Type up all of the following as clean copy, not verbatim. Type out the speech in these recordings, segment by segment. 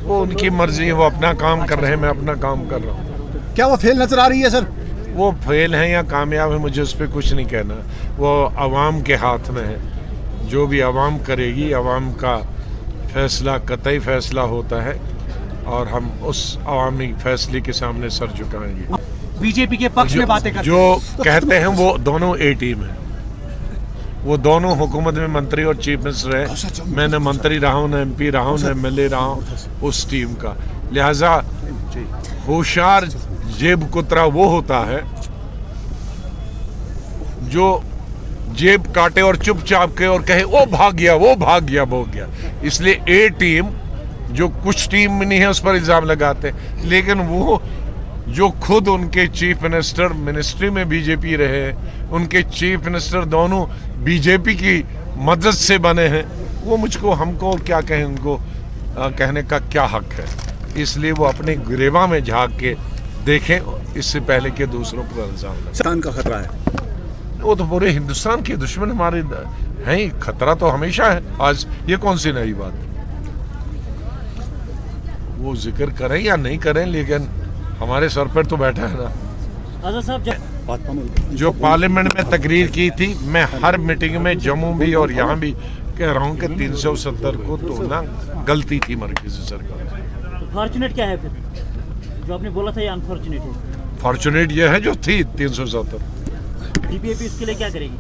वो उनकी मर्जी है, वो अपना काम कर रहे हैं, मैं अपना काम कर रहा हूँ। क्या वो फेल नजर आ रही है सर? वो फेल है या कामयाब है मुझे उस पर कुछ नहीं कहना, वो आवाम के हाथ में है। जो भी आवाम करेगी, आवाम का फैसला कतई फैसला होता है और हम उस अवामी फैसले के सामने सर झुकाएंगे। बीजेपी के पक्ष में बातें करते जो कहते हैं वो दोनों ए टीम है, वो दोनों हुकूमत में मंत्री और चीफ मिनिस्टर है। मैं न मंत्री रहा हूँ, न MP रहा हूँ, न MLA रहा हूँ उस टीम का। लिहाजा होशियार जेब कुतरा वो होता है जो जेब काटे और चुपचाप के और कहे वो भाग गया, वो भाग गया, वो गया। इसलिए ए टीम जो कुछ टीम में नहीं है उस पर इल्जाम लगाते हैं, लेकिन वो जो खुद उनके चीफ मिनिस्टर मिनिस्ट्री में बीजेपी रहे हैं, उनके चीफ मिनिस्टर दोनों बीजेपी की मदद से बने हैं, वो मुझको हमको क्या कहें, उनको कहने का क्या हक है। इसलिए वो अपने गिरेबा में झांक के देखें इससे पहले कि दूसरों पर इल्जाम लगाएं। हिंदुस्तान का खतरा है, वो तो पूरे हिंदुस्तान के दुश्मन हमारे हैं ही। खतरा तो हमेशा है, आज ये कौन सी नई बात। वो जिक्र करें या नहीं करें, लेकिन हमारे सर पर तो बैठा है ना। साहब जो पार्लियामेंट में तकरीर की थी, मैं हर मीटिंग में जम्मू भी और यहाँ भी कह रहा हूँ कि 370 को तोड़ना गलती थी मरकज़ी सरकार। फॉर्चुनेट क्या है फिर, जो आपने बोला था ये अनफॉर्चुनेट है? फॉर्चुनेट ये है जो थी 370। बीजेपी इसके लिए क्या करेगी?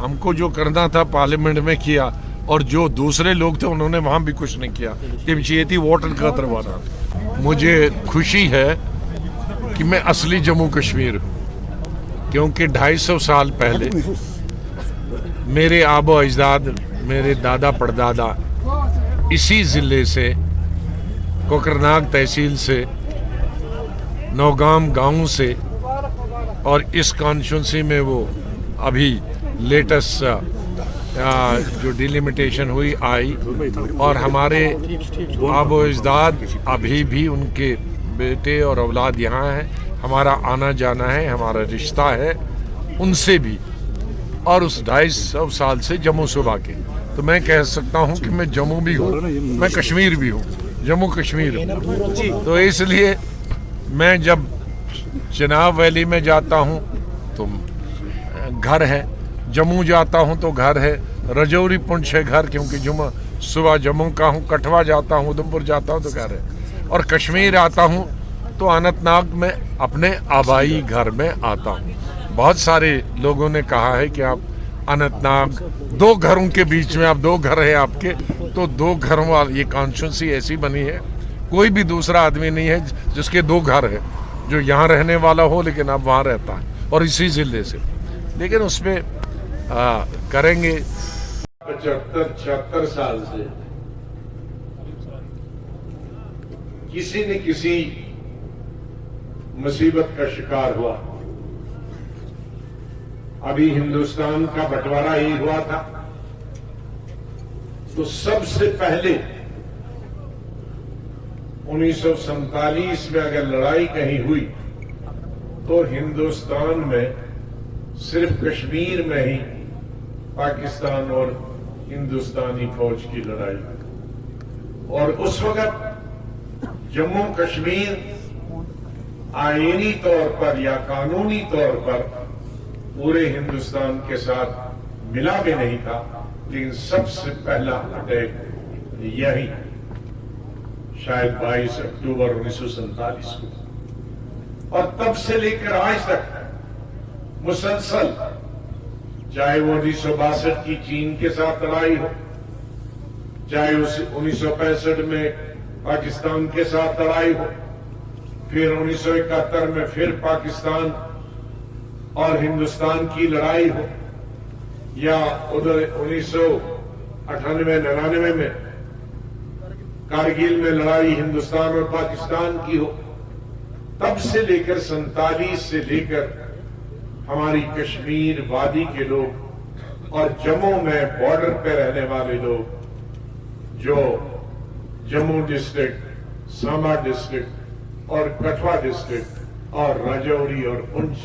हमको जो करना था पार्लियामेंट में किया, और जो दूसरे लोग थे उन्होंने वहाँ भी कुछ नहीं किया। चाहिए थी वोटर का करवाना। मुझे खुशी है कि मैं असली जम्मू कश्मीर हूँ, क्योंकि 250 साल पहले मेरे आबो अजदाद, मेरे दादा परदादा इसी ज़िले से, कोकरनाग तहसील से, नौगाम गांव से, और इस कॉन्स्टिट्यूंसी में वो अभी लेटेस्ट जो डिलिमिटेशन हुई आई, और हमारे आबो अजदाद अभी भी उनके बेटे और औलाद यहाँ हैं। हमारा आना जाना है, हमारा रिश्ता है उनसे भी, और उस 250 साल से जम्मू सूबा के। तो मैं कह सकता हूँ कि मैं जम्मू भी हूँ, मैं कश्मीर भी हूँ, जम्मू कश्मीर हूँ। तो इसलिए मैं जब चिनाब वैली में जाता हूँ तो घर है, जम्मू जाता हूँ तो घर है, रजौरी पुंछ है घर, क्योंकि जुम्मा सुबह जम्मू का हूँ, कठवा जाता हूँ, उधमपुर जाता हूँ तो घर है, और कश्मीर आता हूँ तो अनंतनाग में अपने आबाई घर में आता हूँ। बहुत सारे लोगों ने कहा है कि आप अनंतनाग, दो घरों के बीच में, आप दो घर है आपके, तो दो घरों वाली ये कॉन्स्टिट्यूंसी ऐसी बनी है, कोई भी दूसरा आदमी नहीं है जिसके दो घर है, जो यहाँ रहने वाला हो लेकिन अब वहाँ रहता है, और इसी जिले से। लेकिन उसमें करेंगे 75-76 साल से किसी न किसी मुसीबत का शिकार हुआ। अभी हिंदुस्तान का बंटवारा ही हुआ था, तो सबसे पहले 1947 में अगर लड़ाई कहीं हुई तो हिंदुस्तान में सिर्फ कश्मीर में ही पाकिस्तान और हिंदुस्तानी फौज की लड़ाई हुई। और उस वक्त जम्मू कश्मीर आईनी तौर पर या कानूनी तौर पर पूरे हिंदुस्तान के साथ मिला भी नहीं था, लेकिन सबसे पहला अटैक यही शायद 22 अक्टूबर 1947 को, और तब से लेकर आज तक मुसलसल, चाहे वो 1962 की चीन के साथ लड़ाई हो, चाहे उस 1965 में पाकिस्तान के साथ लड़ाई हो, फिर 1971 में फिर पाकिस्तान और हिंदुस्तान की लड़ाई हो, या उधर 1998-99 में कारगिल में लड़ाई हिंदुस्तान और पाकिस्तान की हो, तब से लेकर 47 से लेकर हमारी कश्मीर वादी के लोग और जम्मू में बॉर्डर पे रहने वाले लोग, जो जम्मू डिस्ट्रिक्ट, सांबा डिस्ट्रिक्ट और कठवा डिस्ट्रिक्ट और राजौरी और पुंछ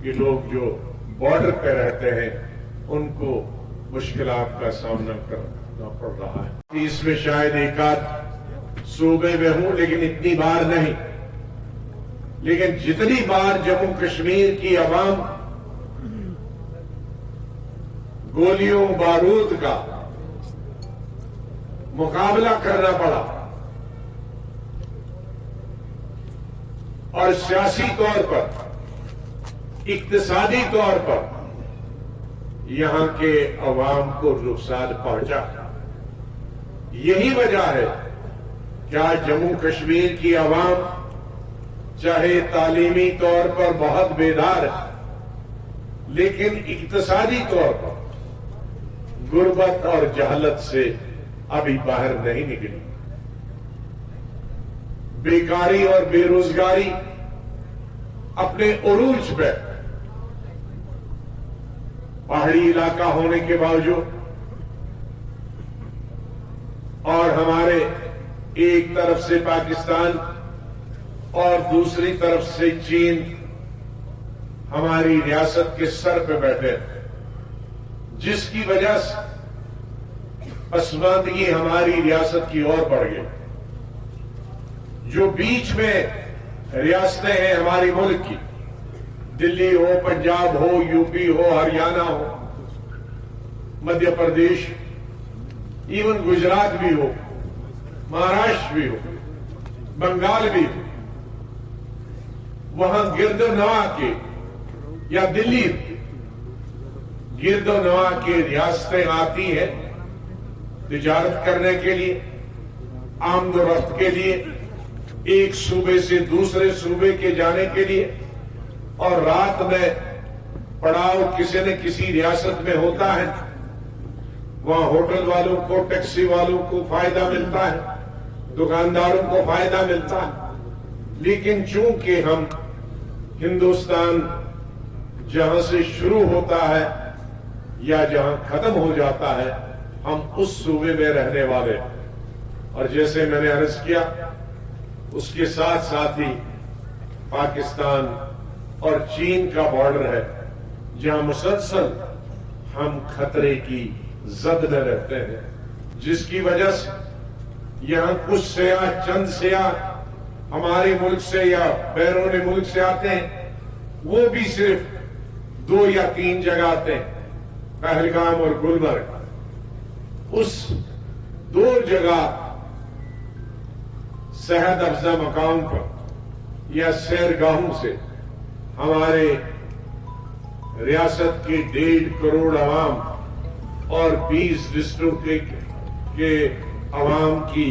के लोग जो बॉर्डर पे रहते हैं, उनको मुश्किलात का सामना करना पड़ रहा है। इसमें शायद एक आध सूबे में हूं, लेकिन इतनी बार नहीं। लेकिन जितनी बार जम्मू कश्मीर की आवाम गोलियों बारूद का मुकाबला करना पड़ा और सियासी तौर पर, इक्तिसादी तौर पर यहां के अवाम को नुकसान पहुंचा, यही वजह है कि आज जम्मू कश्मीर की आवाम चाहे तालीमी तौर पर बहुत बेदार है, लेकिन इक्तिसादी तौर पर गुर्बत और जहालत से अभी बाहर नहीं निकली। बेकारी और बेरोजगारी अपने उरूज पे, पहाड़ी इलाका होने के बावजूद और हमारे एक तरफ से पाकिस्तान और दूसरी तरफ से चीन हमारी रियासत के सर पे बैठे, जिसकी वजह से पसमानदगी हमारी रियासत की ओर बढ़ गई। जो बीच में रियासतें हैं हमारी मुल्क की, दिल्ली हो, पंजाब हो, यूपी हो, हरियाणा हो, मध्य प्रदेश, इवन गुजरात भी हो, महाराष्ट्र भी हो, बंगाल भी हो, वहां गिरदोनवा के या दिल्ली गिरदोनवा के रियासतें आती हैं तिजारत करने के लिए, आमदोरफ्त के लिए, एक सूबे से दूसरे सूबे के जाने के लिए, और रात में पड़ाव किसी न किसी रियासत में होता है, वहां होटल वालों को, टैक्सी वालों को फायदा मिलता है, दुकानदारों को फायदा मिलता है। लेकिन चूंकि हम हिंदुस्तान जहां से शुरू होता है या जहां खत्म हो जाता है, हम उस सूबे में रहने वाले, और जैसे मैंने अर्ज किया, उसके साथ साथ ही पाकिस्तान और चीन का बॉर्डर है, जहां मुसलसल हम खतरे की जद में रहते हैं, जिसकी वजह से यहां कुछ सयाह, चंद सयाह हमारे मुल्क से या बैरून मुल्क से आते हैं, वो भी सिर्फ 2 या 3 जगह आते हैं, पहलगाम और गुलमर्ग। उस 2 जगह सेहत अफजा मकाम पर या सैरगाहों से हमारे रियासत के 1.5 करोड़ आवाम और 20 डिस्ट्रिक्ट के आवाम की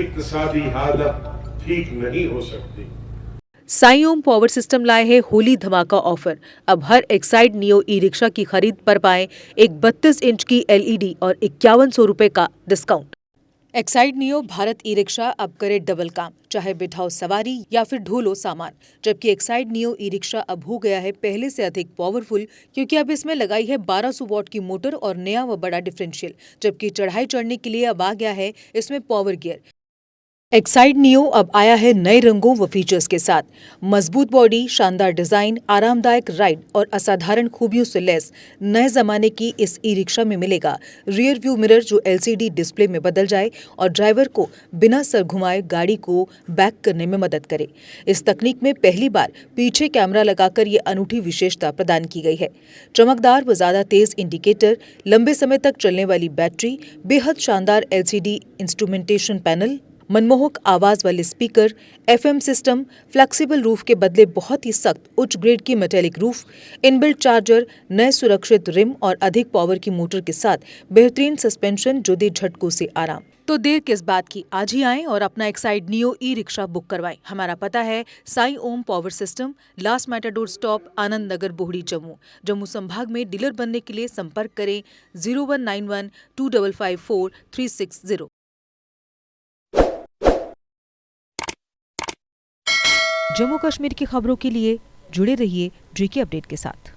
इक्तिसादी हालत ठीक नहीं हो सकती। साई ओम पावर सिस्टम लाए है होली धमाका ऑफर। अब हर एक्साइड नियो ई रिक्शा की खरीद पर पाएं एक 32 इंच की LED और 5100 रुपए का discount. Exide neo Bharat e rickshaw अब करे डबल काम, चाहे बिठाओ सवारी या फिर ढोलो सामान। जबकि एक्साइड नियो ई रिक्शा अब हो गया है पहले से अधिक पावरफुल, क्योंकि अब इसमें लगाई है 1200 वॉट की मोटर और नया व बड़ा डिफरेंशियल। जबकि चढ़ाई चढ़ने के लिए अब आ गया है इसमें पावर गियर। एक्साइड नियो अब आया है नए रंगों व फीचर्स के साथ। मजबूत बॉडी, शानदार डिजाइन, आरामदायक राइड और असाधारण खूबियों से लैस नए जमाने की इस ई रिक्शा में मिलेगा रियर व्यू मिरर, जो LCD डिस्प्ले में बदल जाए और ड्राइवर को बिना सर घुमाए गाड़ी को बैक करने में मदद करे। इस तकनीक में पहली बार पीछे कैमरा लगाकर ये अनूठी विशेषता प्रदान की गई है। चमकदार व ज्यादा तेज इंडिकेटर, लंबे समय तक चलने वाली बैटरी, बेहद शानदार LCD इंस्ट्रूमेंटेशन पैनल, मनमोहक आवाज वाले speaker, FM system, flexible roof के बदले बहुत ही सख्त उच्च ग्रेड की मेटेलिक रूफ, इनबिल्ट चार्जर, नए सुरक्षित रिम और अधिक पावर की मोटर के साथ बेहतरीन सस्पेंशन जो दे झटकों से आराम। तो देर किस बात की, आज ही आएं और अपना Exide Neo e rickshaw book करवाएं। हमारा पता है Sai Om power system, last matador stop, Anand Nagar, Bohri, Jammu. Jammu संभाग में डीलर बनने के लिए संपर्क करें 0191 2554 360। जम्मू कश्मीर की खबरों के लिए जुड़े रहिए GK अपडेट के साथ।